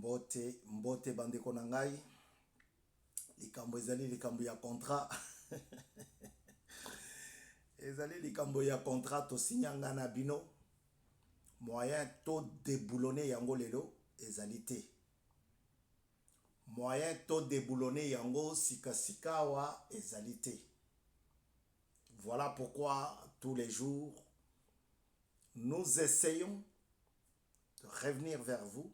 Mbote bandeko na ngai, likambo ezali likambo ya contrat. Ezali likambo ya contrat to signanga na bino. Moyen to déboulonner yango lelo ezali te. Moyen to déboulonner yango sika wa ezali te. Voilà pourquoi tous les jours nous essayons de revenir vers vous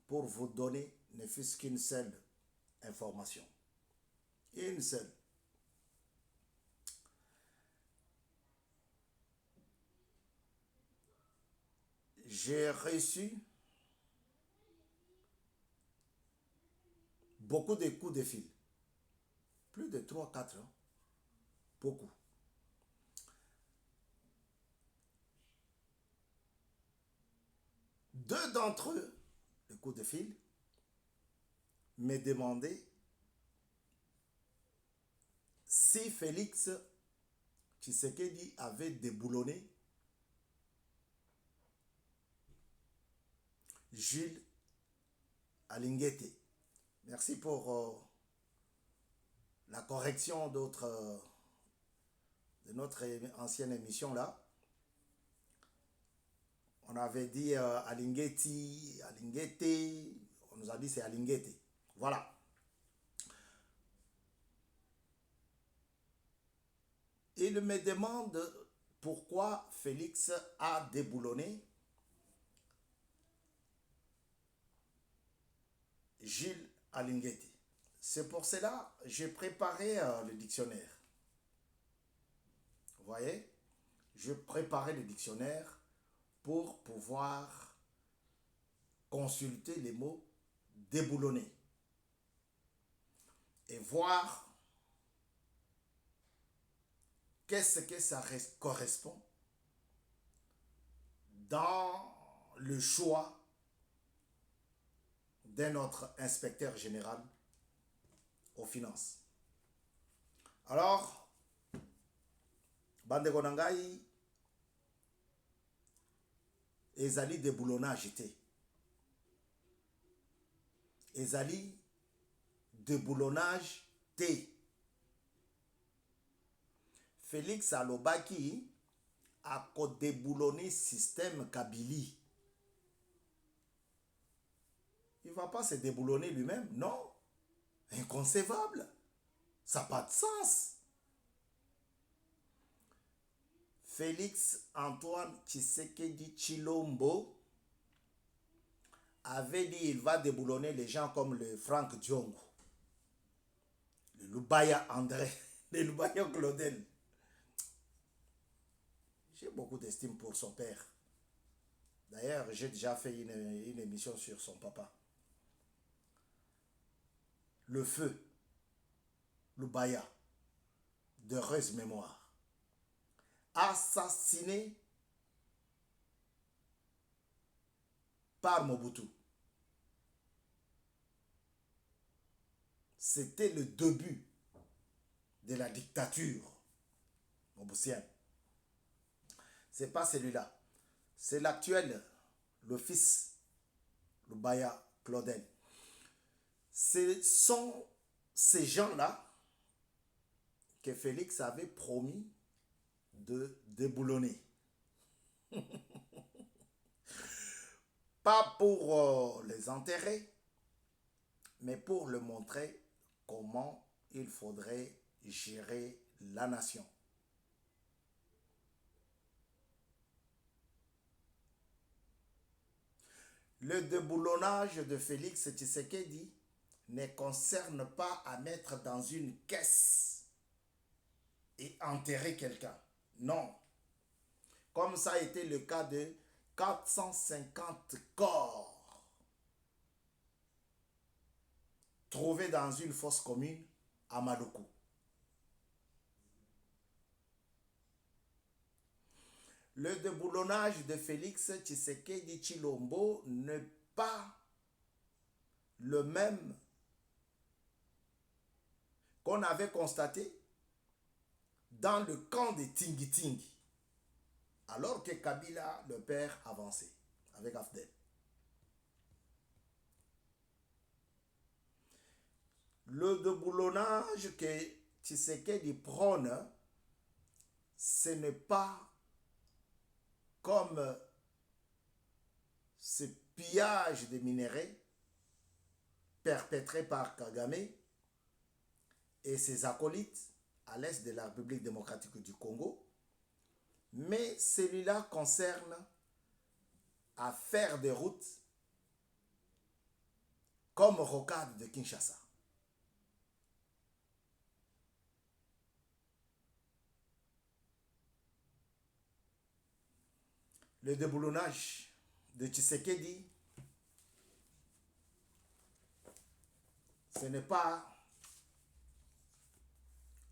pour vous donner ne fût-ce qu'une seule information. Une seule. J'ai reçu beaucoup de coups de fil. Plus de 3-4 ans. Beaucoup. Deux d'entre eux, le coup de fil, me demandaient si Félix Tshisekedi avait déboulonné Jules Alinguete. Merci pour la correction de notre ancienne émission là. On avait dit Alingueti, Alinguete, on nous a dit c'est Alinguete. Voilà. Il me demande pourquoi Félix a déboulonné Jules Alinguete. C'est pour cela que j'ai préparé le dictionnaire. Vous voyez, je préparais le dictionnaire pour pouvoir consulter les mots déboulonner et voir qu'est-ce que ça correspond dans le choix de notre inspecteur général aux finances. Alors, Bandeko Nangai, ezali déboulonnage te. Ezali déboulonnage te. Félix Alobaki a déboulonné système Kabili. Il ne va pas se déboulonner lui-même, non. Inconcevable. Ça n'a pas de sens. Félix Antoine Tshisekedi Tshilombo avait dit qu'il va déboulonner les gens comme le Franck Diongo, le Lubaya André, le Lubaya Claudel. J'ai beaucoup d'estime pour son père. D'ailleurs, j'ai déjà fait une émission sur son papa. Le feu, Lubaya, d'heureuse mémoire, assassiné par Mobutu. C'était le début de la dictature mobusienne. Ce n'est pas celui-là. C'est l'actuel, le fils Lubaya Claudel. Ce sont ces gens-là que Félix avait promis de déboulonner. Pas pour les enterrer, mais pour leur montrer comment il faudrait gérer la nation. Le déboulonnage de Félix Tshisekedi ne concerne pas à mettre dans une caisse et enterrer quelqu'un. Non. Comme ça a été le cas de 450 corps trouvés dans une fosse commune à Maluku. Le déboulonnage de Félix Tshisekedi Tshilombo n'est pas le même qu'on avait constaté dans le camp de Tingi-Tingi, alors que Kabila, le père, avançait avec Afdel. Le déboulonnage que Tshisekedi prône, ce n'est pas comme ce pillage de minerais perpétré par Kagame et ses acolytes à l'est de la République démocratique du Congo, mais celui-là concerne à faire des routes comme Rocade de Kinshasa. Le déboulonnage de Tshisekedi, ce n'est pas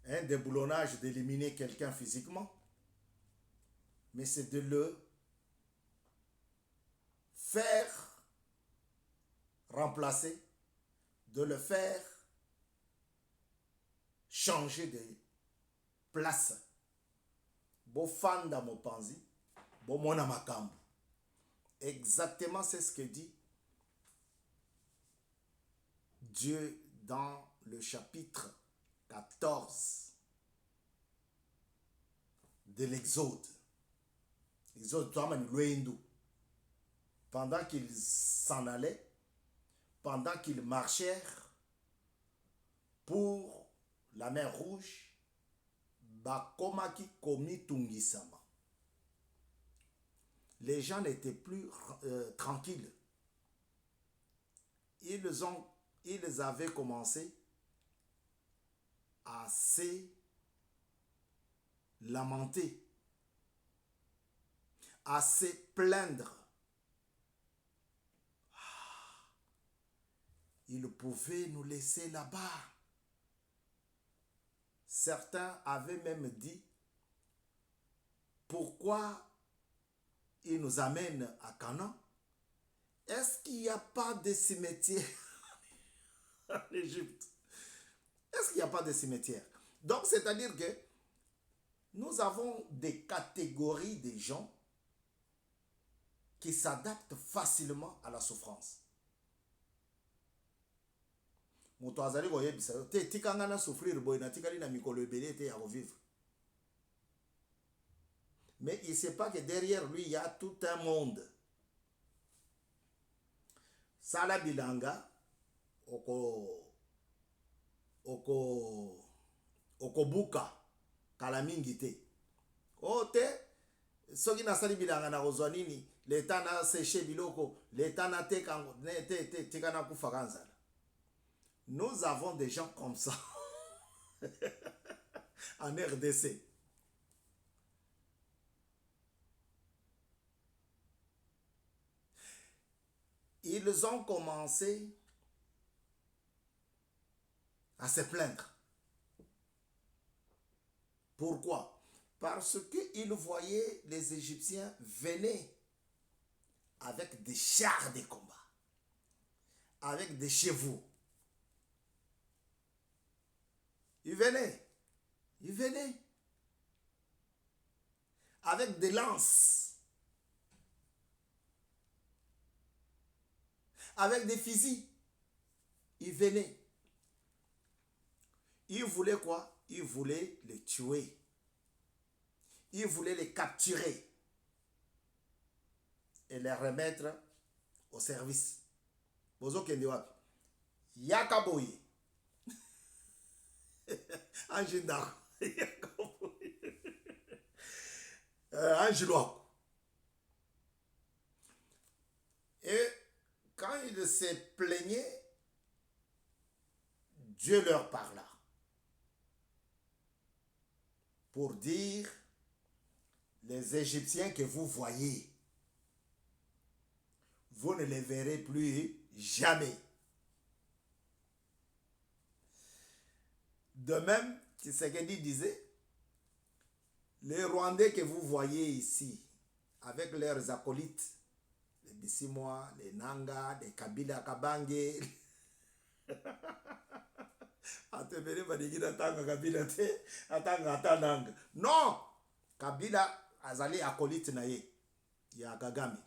un déboulonnage d'éliminer quelqu'un physiquement, mais c'est de le faire remplacer, de le faire changer de place. Bofanda mopanzi, bomona makambu. Exactement, c'est ce que dit Dieu dans le chapitre 14 de l'Exode. Exode, pendant qu'ils s'en allaient, pendant qu'ils marchèrent pour la mer Rouge, bakomaki komi tungisama. Les gens n'étaient plus tranquilles. Ils avaient commencé à se lamenter, à se plaindre. Ils pouvaient nous laisser là-bas. Certains avaient même dit, pourquoi ils nous amènent à Canaan? Est-ce qu'il n'y a pas de cimetière en Égypte? Est-ce qu'il n'y a pas de cimetière? Donc, c'est-à-dire que nous avons des catégories de gens qui s'adaptent facilement à la souffrance. Moto azali koyebisa te tikanga na souffrir boy na tikali na mikolo ebele te ya revivre. Mais il ne sait pas que derrière lui il y a tout un monde. Sala bilanga okobuka kala mingi te. O te soki nasali bilanga na kozwa nini leta na séché biloko leta na tekango te tikana kufa kanzala. Nous avons des gens comme ça en RDC. Ils ont commencé à se plaindre. Pourquoi? Parce qu'ils voyaient les Égyptiens venir avec des chars de combat, avec des chevaux. Ils venaient avec des lances, avec des fusils. Ils venaient. Ils voulaient quoi? Ils voulaient les tuer. Ils voulaient les capturer et les remettre au service. Bozo kende wapi? Yakaboye. Anjindako. Yakaboye. Anjilwako. Et quand ils se plaignaient, Dieu leur parla pour dire, les Égyptiens que vous voyez, vous ne les verrez plus jamais. De même, Tshisekedi disait, les Rwandais que vous voyez ici, avec leurs acolytes, les Bissimois, les Nanga, les Kabila Kabange, non, Kabila azali acolyte na ye, ya Kagame.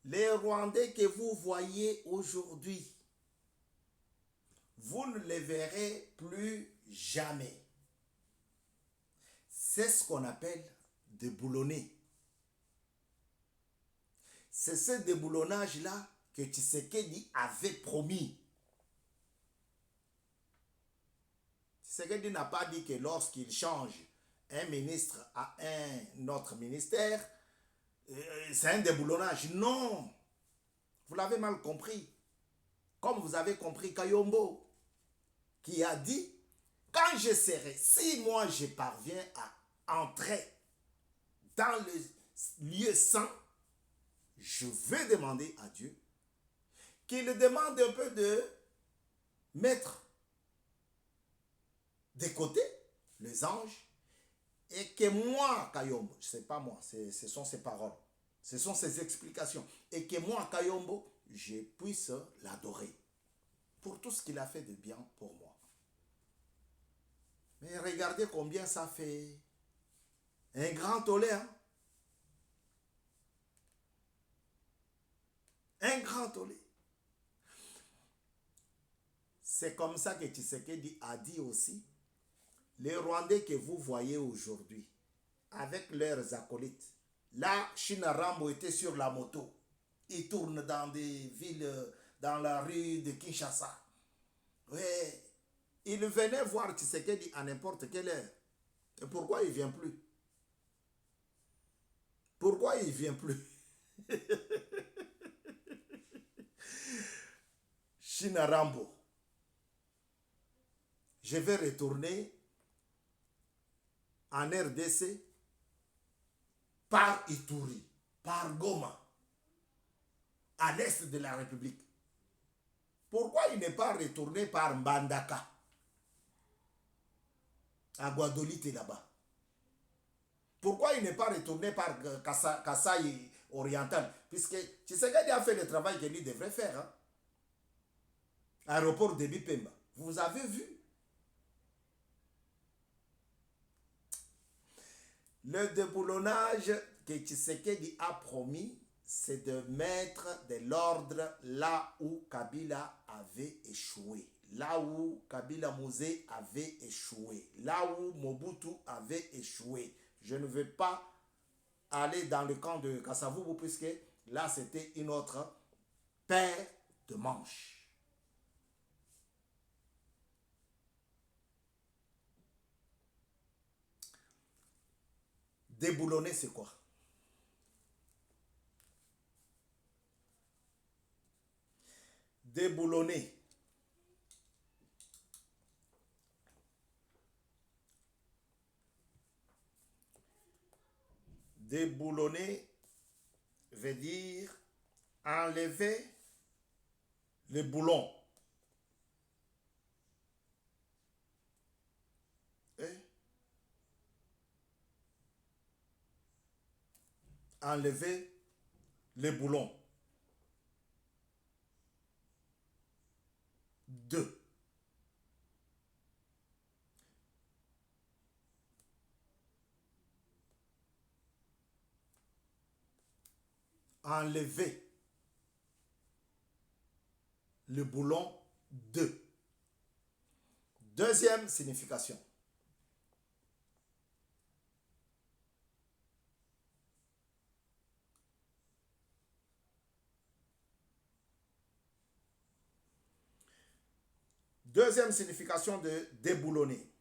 Les Rwandais que vous voyez aujourd'hui, vous ne les verrez plus jamais. C'est ce qu'on appelle déboulonner. C'est ce déboulonnage-là que Tshisekedi avait promis. Tshisekedi n'a pas dit que lorsqu'il change un ministre à un autre ministère, c'est un déboulonnage. Non, vous l'avez mal compris. Comme vous avez compris Kayombo, qui a dit, quand je serai, si moi je parviens à entrer dans le lieu saint, je vais demander à Dieu qu'il demande un peu de mettre de côté les anges et que moi, Kayombo, ce n'est pas moi, ce sont ses paroles, ce sont ses explications, et que moi, Kayombo, je puisse l'adorer pour tout ce qu'il a fait de bien pour moi. Mais regardez combien ça fait un grand tollé. Hein? Un grand tollé. C'est comme ça que Tshisekedi a dit aussi, les Rwandais que vous voyez aujourd'hui, avec leurs acolytes, là, China Rambo était sur la moto. Il tourne dans des villes, dans la rue de Kinshasa. Ouais. Il venait voir Tshisekedi à n'importe quelle heure. Et pourquoi il ne vient plus? Pourquoi il ne vient plus? China Rambo. Je vais retourner en RDC par Ituri, par Goma, à l'est de la République. Pourquoi il n'est pas retourné par Mbandaka, à Guadolite là-bas? Pourquoi il n'est pas retourné par Kasaï oriental? Puisque Tshisekedi a fait le travail que lui devrait faire. Hein? Aéroport de Bipemba. Vous avez vu? Le déboulonnage que Tshisekedi a promis, c'est de mettre de l'ordre là où Kabila avait échoué. Là où Kabila Mouzé avait échoué. Là où Mobutu avait échoué. Je ne veux pas aller dans le camp de Kassavubu puisque là c'était une autre paire de manches. Déboulonner, c'est quoi? Déboulonner. Déboulonner veut dire enlever les boulons. Enlever les boulons. 2. Enlever le boulon 2. Deuxième signification. Deuxième signification de déboulonner.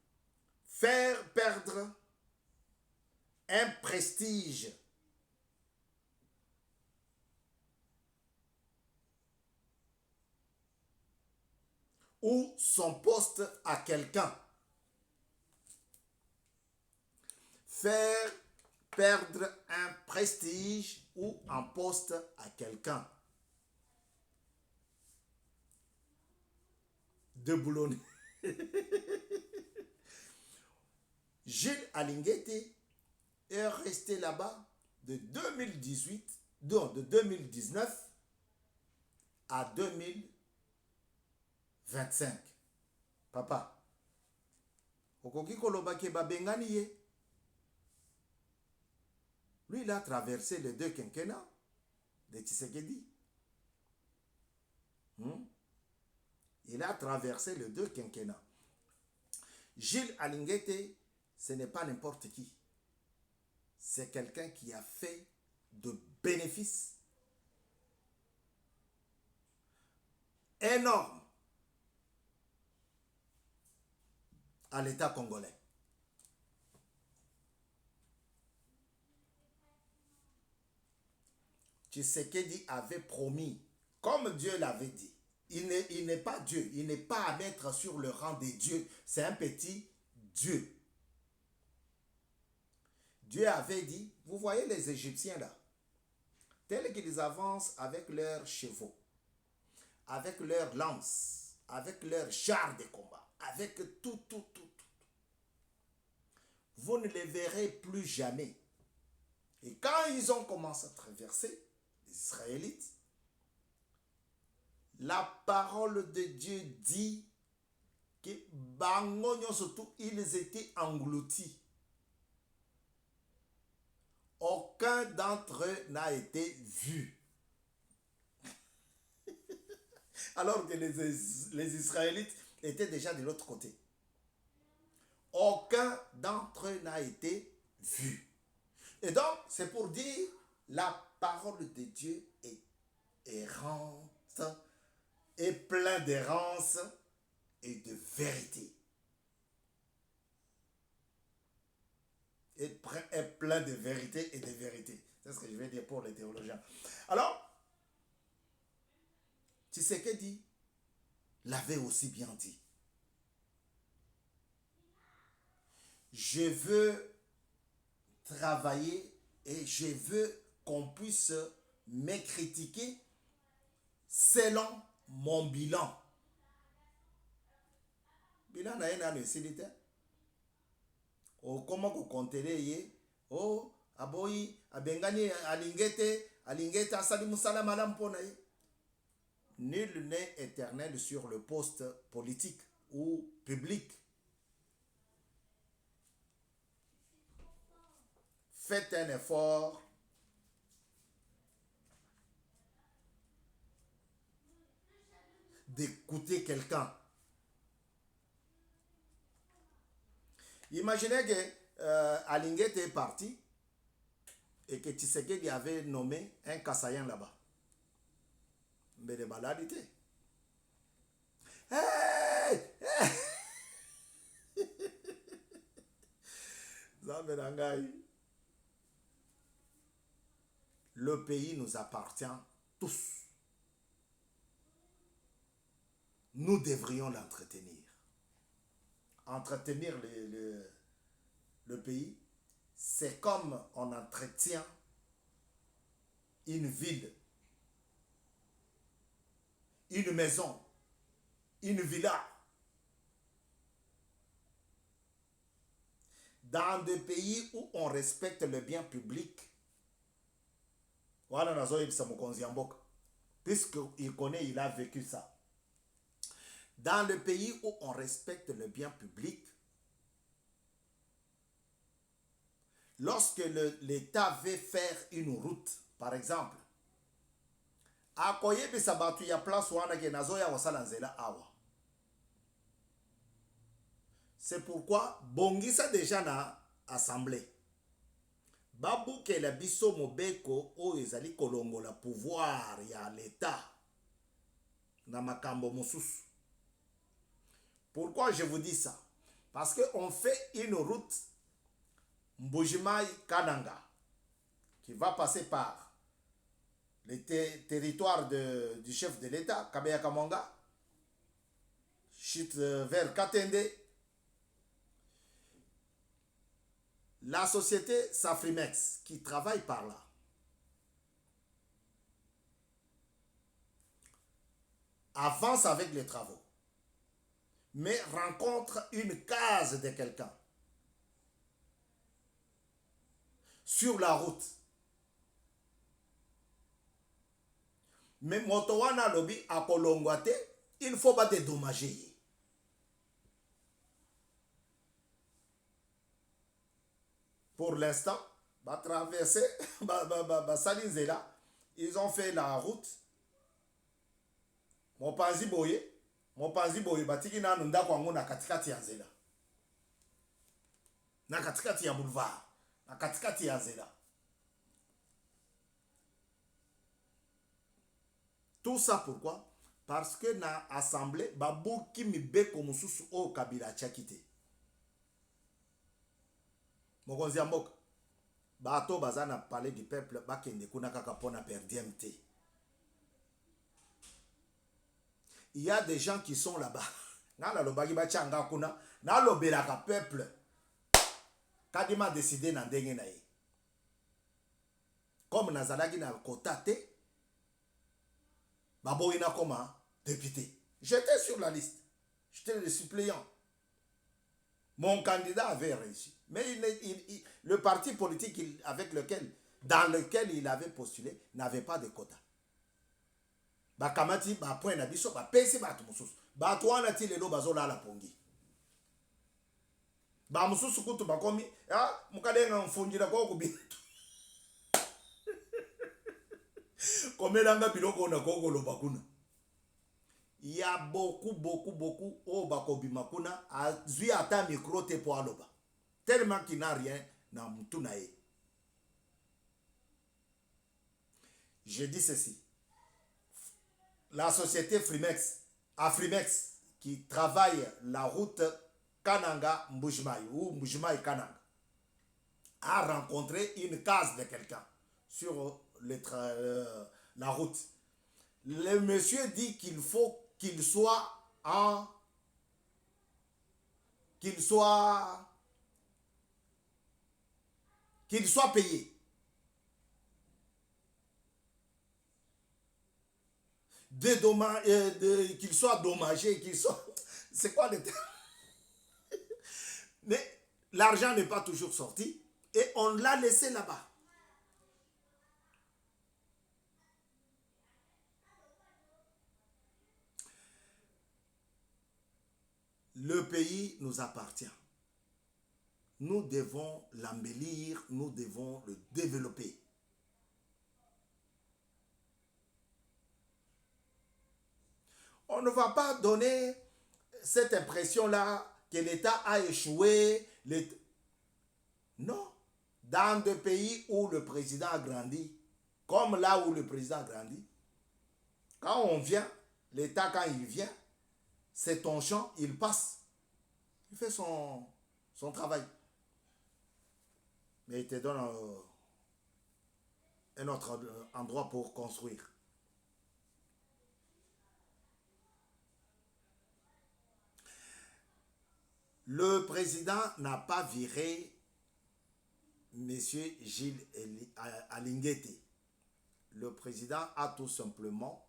Faire perdre un prestige ou son poste à quelqu'un. Faire perdre un prestige ou un poste à quelqu'un. Déboulonner. Gilles Alinguete est resté là-bas de 2018, donc de 2019 à 2025. Papa, okoki koloba ke babengani ye. Lui, il a traversé les 2 quinquennats de Tshisekedi. Il a traversé les deux quinquennats. Gilles Alinguete, ce n'est pas n'importe qui. C'est quelqu'un qui a fait de bénéfices énormes à l'État congolais. Tshisekedi avait promis, comme Dieu l'avait dit. Il n'est pas Dieu, il n'est pas à mettre sur le rang des dieux. C'est un petit Dieu. Dieu avait dit, vous voyez les Égyptiens là, tels qu'ils avancent avec leurs chevaux, avec leurs lances, avec leurs chars de combat, avec tout. Vous ne les verrez plus jamais. Et quand ils ont commencé à traverser, les Israélites, la parole de Dieu dit que surtout, ils étaient engloutis. Aucun d'entre eux n'a été vu. Alors que les Israélites étaient déjà de l'autre côté. Aucun d'entre eux n'a été vu. Et donc, c'est pour dire, la parole de Dieu est errante, est pleine d'errance et de vérité. Est plein de vérité et de vérité. C'est ce que je vais dire pour les théologiens. Alors, Tshisekedi l'avait aussi bien dit. Je veux travailler et je veux qu'on puisse me critiquer selon mon bilan. Bilan na ena ne silite. O comment ko kontere ye o aboyi abengani alingete asali musala malam pona ye. Nul n'est éternel sur le poste politique ou public. Faites un effort d'écouter quelqu'un. Imaginez que Alinguete est parti et que Tshisekedi avait nommé un Kassayan là-bas. Mais de maladité. Hey! Le pays nous appartient tous. Nous devrions l'entretenir. Entretenir le pays, c'est comme on entretient une ville, une maison, une villa. Dans des pays où on respecte le bien public, voilà, puisqu'il connaît, il a vécu ça. Dans le pays où on respecte le bien public, lorsque l'État veut faire une route, par exemple, akoye bisabatu ya place wana ke nazoya wasala nzela awa. C'est pourquoi bongisa déjà na assemblée. Babu ke la biso mobeko o ezali kolongola pouvoir ya l'État na makambo mosusu. Pourquoi je vous dis ça? Parce qu'on fait une route Mbujimai-Kananga qui va passer par le territoire du chef de l'État, Kabeya Kamanga, chute vers Katende. La société Safrimex qui travaille par là avance avec les travaux, mais rencontre une case de quelqu'un sur la route. Mais motowana lobi akolongwate, il faut pas dédommager. Pour l'instant, va traverser Salinzela, ils ont fait la route Mopanzi Boye mopanzi boye batiki nanu ndako yango na katikati ya nzela, na katikati ya boulevard, na katikati ya nzela. Tout ça pourquoi? Parce que na assemblée babuki mibeko mususu o Kabila chakite. Mokonzi ya mboka bato baza na palais du peuple bakende kuna kaka pona perdiem te. Il y a des gens qui sont là-bas. Na la lobaki ba changa kuna na lobelaka peuple. Kadima décidé na ndenge na ye. Comme nazalaki na kota te, baboina comme député. J'étais sur la liste. J'étais le suppléant. Mon candidat avait réussi. Mais le parti politique dans lequel il avait postulé n'avait pas de quota. Bakamati, ba point na biso, ba pesi ba tumususu. Ba tuana ti lelo bazola la pongi. Ba mususu kutu bakomi, mukadenga mfunjira kwa kubitu. Komelanga biloko na kogolo bakuna. Il y a beaucoup au bakobi makuna azui ata micro te po aloba. Tellement qu'il n'a rien na mtunae. Je dis ceci. La société Afrimex qui travaille la route Kananga Mbujimai ou Mbujimai Kananga a rencontré une case de quelqu'un sur la route. Le monsieur dit qu'il faut qu'il soit payé. Qu'il soit dommagé, qu'il soit... C'est quoi le terme? Mais l'argent n'est pas toujours sorti et on l'a laissé là-bas. Le pays nous appartient. Nous devons l'embellir, nous devons le développer. On ne va pas donner cette impression-là que l'État a échoué. Non. Dans des pays où le président a grandi, comme là où le président a grandi, quand on vient, l'État quand il vient, c'est ton champ, il passe. Il fait son travail. Mais il te donne un autre endroit pour construire. Le président n'a pas viré M. Gilles Alinguete. Le président a tout simplement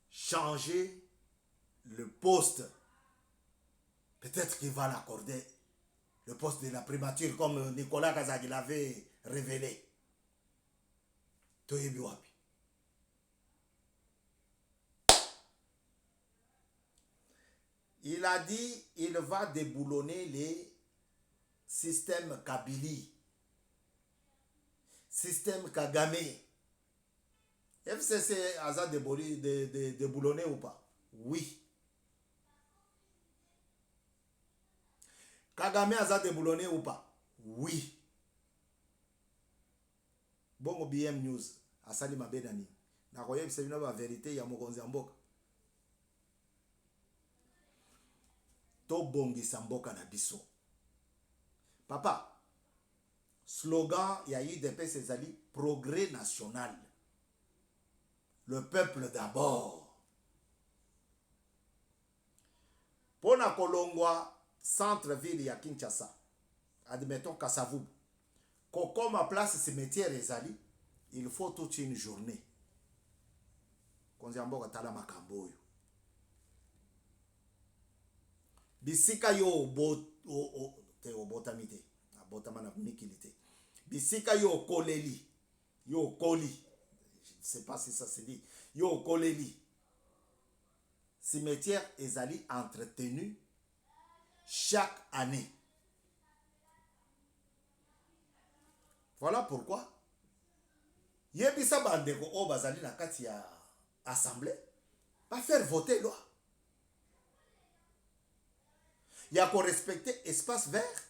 changé le poste. Peut-être qu'il va l'accorder, le poste de la primature, comme Nicolas Kazagi l'avait révélé. Toyebiwapi. Il a dit qu'il va déboulonner les systèmes Kabili, système Kagame. FCC a déboulonné ou pas? Oui. Kagame a déboulonné ou pas? Oui. Bon, BM News, Asali Mabenani. Na koye c'est une vérité ya mokonzi mboka. To bongisa mboka na biso. Papa, slogan ya IDP Cezali, progrès national. Le peuple d'abord. Pona kolongwa centre-ville ya Kinshasa, admettons Kasavubu, comme à place cimetière ezali, il faut toute une journée. Konziamboka tala makambo yo. Bisika yo te obotamite, abotama na mikilite. Bisika yo koleli, yo koli. Je ne sais pas si ça se dit. Yo koleli. Cimetière ezali entretenu chaque année. Voilà pourquoi yebisa bandeko o bazali na kati ya assemblée va faire voter loi. Il y a qu'on respecte espace vert,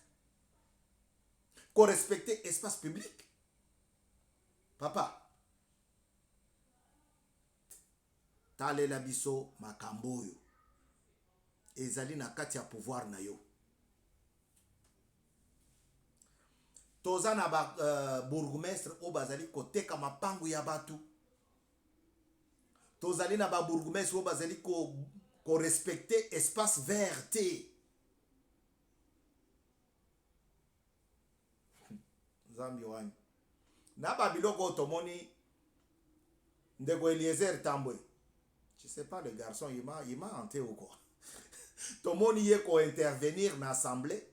qu'on respecte espace public. Papa, tale la biso makambo yo. Ezali na kati ya pouvoir na yo. Toza na ba bourgmestre o bazali koteka mapangu ya batu. Tozali na ba bourgmestre o bazali ko respecter espace vert te. Zambi wani. Na ba biloko tomoni ndeko Eliezer Tambwe. Je sais pas le garçon il m'a hanté ou quoi. Tomoni ye ko intervenir na assemblée.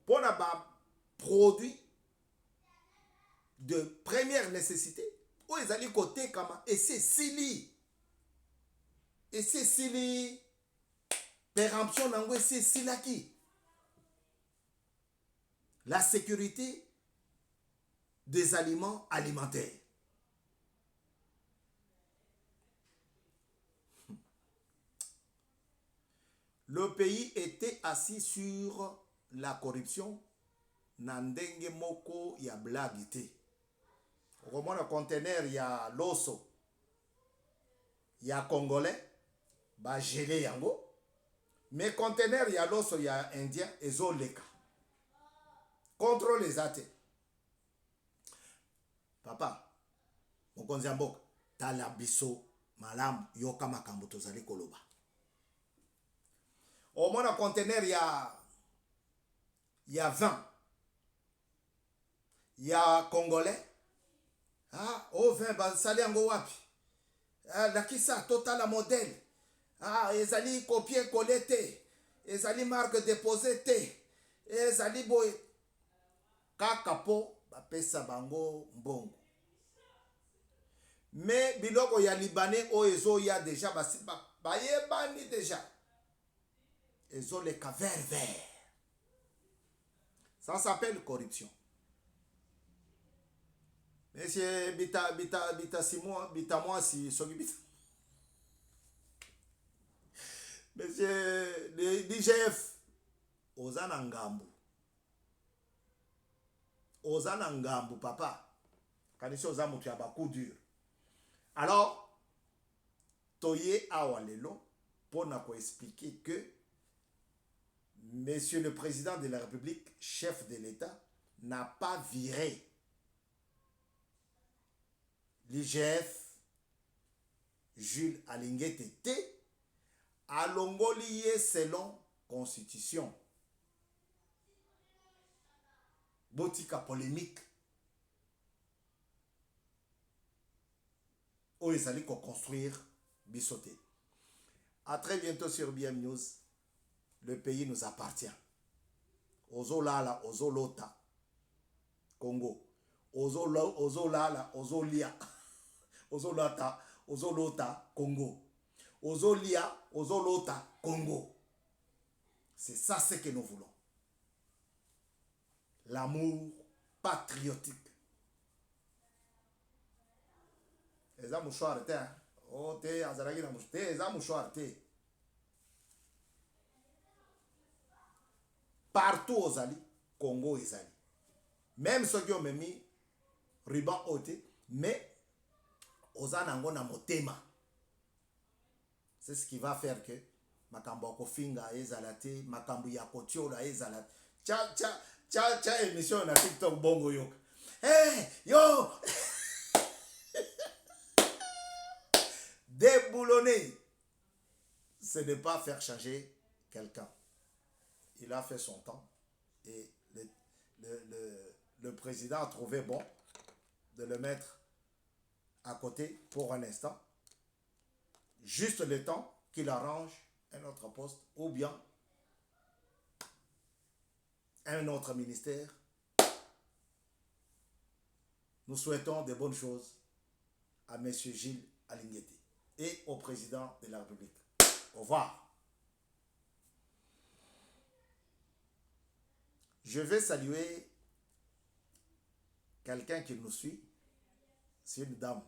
Pour na ba produit de première nécessité. Ou ils allaient côté comme et c'est Sili. Et c'est Sili. Péremption n'angwe c'est Silaki. La sécurité des aliments alimentaires. Le pays était assis sur la corruption. Nandenge moko ya blagité. Au moins le conteneur ya loso. Ya congolais. Ba gelé yango. Mais conteneur ya loso ya indien. Ezo leka. Contrôle les athées. Papa. Mokonzi ya mboka. Tala biso malamu yoka makambo tozali koloba. Au moins le conteneur ya 20. Ya congolais. Ah, oh 20 basali yango wapi. Ah, lakisa total modèle. Ah, ezali copier coller te. Ezali marque déposée te. Ezali boy. Kaka po bapesa bango mbongo. Mais biloko ya libanais o ezo ya déjà bayebani déjà. Ezo le vert vert. Ça s'appelle corruption. Monsieur bita Simon, bita moi si soki bita. Monsieur le DGF Ozana Ngambu. Ozana Ngambu papa. Kanisi ozamu tu aba coup dur. Alors toye awalelo pour na ko expliquer que Monsieur le Président de la République, chef de l'État, n'a pas viré l'IGF Jules Alingete T à l'ongolier selon constitution. Botika polémique. Où ils allaient construire Bissoté. À très bientôt sur BM News. Le pays nous appartient. Ozolala, Ozolota, Congo. Ozolala, Ozolia. Ozolata, Ozolota, Congo. Ozolia, Ozolota, Congo. C'est ça ce que nous voulons. L'amour patriotique. Les amouchoirs, oh, te, azaragi na mouchoir, les amouchoirs, te. Partout aux alliés, Congo et Zali. Même ceux qui ont mis ruban ôté, mais aux anango na motema. C'est ce qui va faire que makambo kofinga ezalate, makambo ya kotiola ezalate. Cha émission na TikTok bongo yoka. Hey, yo! Déboulonner, ce n'est pas faire changer quelqu'un. Il a fait son temps et le président a trouvé bon de le mettre à côté pour un instant, juste le temps qu'il arrange un autre poste ou bien un autre ministère. Nous souhaitons de bonnes choses à M. Gilles Alingete et au président de la République. Au revoir. Je vais saluer quelqu'un qui nous suit. C'est une dame.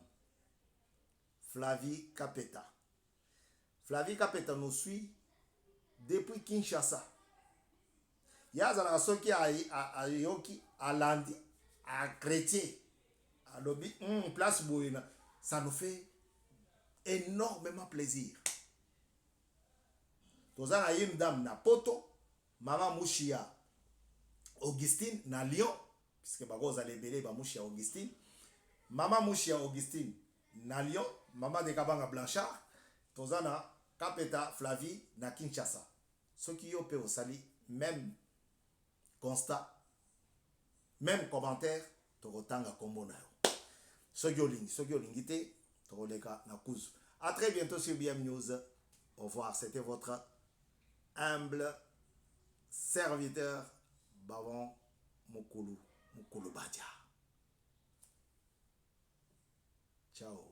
Flavie Kapeta. Flavie Kapeta nous suit depuis Kinshasa. Yazala soki a yoki a landi a chrétien a lobby place boina, ça nous fait énormément plaisir. Tozana une dame na poto, maman Mouchia Augustine na Lyon, puisque bagoza lebele ba Mouchia Augustine, maman Mouchia Augustine na Lyon, maman de Kabanga Blanchard, Tozana Kapeta Flavie na Kinshasa. Ce qui yo pe osali même constat, même commentaire, tokotanga kombo na yo. Soki olingi te, tokoleka na kuzu. À très bientôt sur BM News. Au revoir, c'était votre humble serviteur Bavon Mukulu Badia. Ciao.